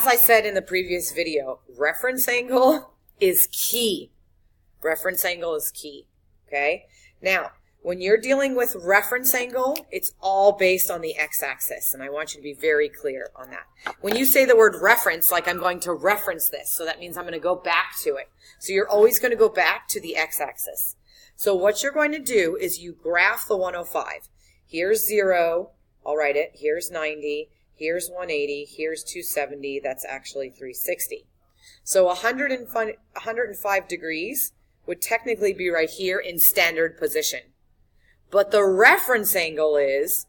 as I said in the previous video, reference angle is key. Reference angle is key, okay? Now, when you're dealing with reference angle, it's all based on the x-axis, and I want you to be very clear on that. When you say the word reference, like I'm going to reference this, so that means I'm going to go back to it. So you're always going to go back to the x-axis. So what you're going to do is you graph the 105. Here's 0, I'll write it, here's 90, here's 180, here's 270, that's actually 360. So 105 degrees would technically be right here in standard position. But the reference angle is,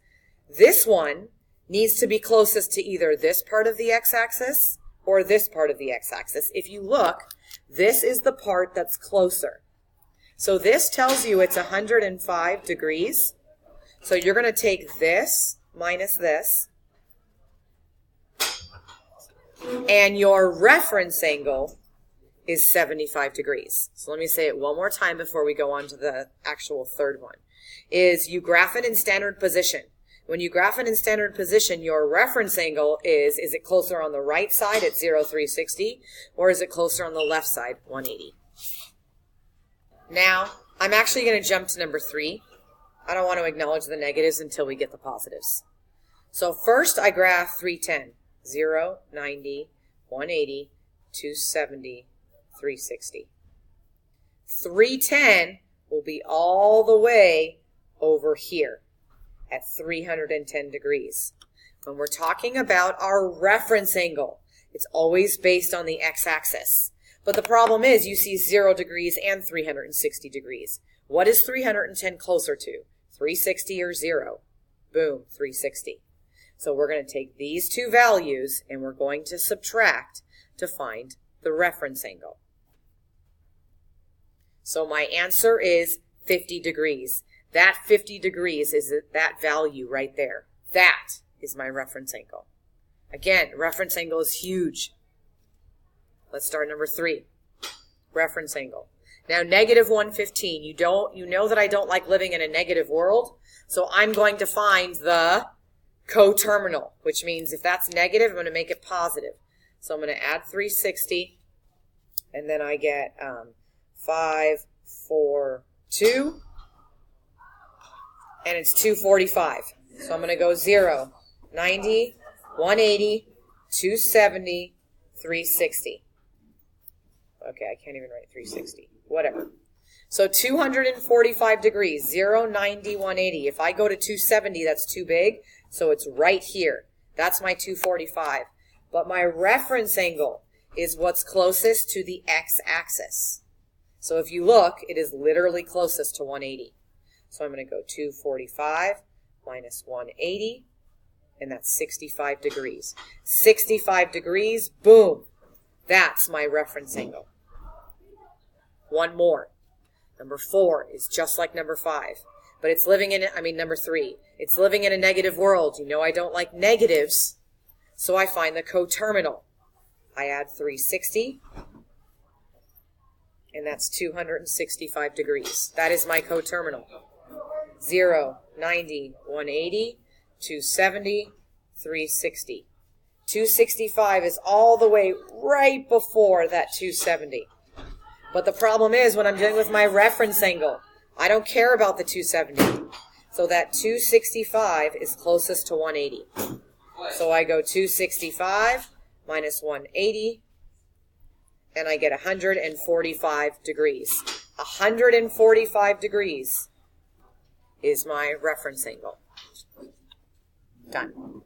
this one needs to be closest to either this part of the x-axis or this part of the x-axis. If you look, this is the part that's closer. So this tells you it's 105 degrees. So you're going to take this minus this, and your reference angle is 75 degrees. So let me say it one more time before we go on to the actual third one. Is you graph it in standard position. When you graph it in standard position, your reference angle is it closer on the right side at 0, 360, or is it closer on the left side, 180? Now, I'm actually going to jump to number 3. I don't want to acknowledge the negatives until we get the positives. So first I graph 310, 0, 90, 180, 270, 360. 310 will be all the way over here at 310 degrees. When we're talking about our reference angle, it's always based on the x-axis. But the problem is you see 0 degrees and 360 degrees. What is 310 closer to? 360 or 0? Boom, 360. So we're going to take these two values and we're going to subtract to find the reference angle. So my answer is 50 degrees. That 50 degrees is that value right there. That is my reference angle. Again, reference angle is huge. Let's start number 3. Reference angle. Now, negative 115. You know that I don't like living in a negative world, so I'm going to find the coterminal, which means if that's negative, I'm going to make it positive. So I'm going to add 360, and then I get 5, 4, 2, and it's 245. So I'm going to go 0, 90, 180, 270, 360. Okay, I can't even write 360. Whatever. So 245 degrees, 0, 90, 180. If I go to 270, that's too big, so it's right here. That's my 245. But my reference angle is what's closest to the x-axis. So if you look, it is literally closest to 180. So I'm going to go 245 minus 180, and that's 65 degrees. 65 degrees, boom. That's my reference angle. One more. Number 4 is just like number 5, but it's living in, number 3. It's living in a negative world. You know I don't like negatives, so I find the coterminal. I add 360, and that's 265 degrees. That is my coterminal. 0, 90, 180, 270, 360. 265 is all the way right before that 270. But the problem is when I'm dealing with my reference angle, I don't care about the 270. So that 265 is closest to 180. So I go 265 minus 180, and I get 145 degrees. 145 degrees is my reference angle. Done.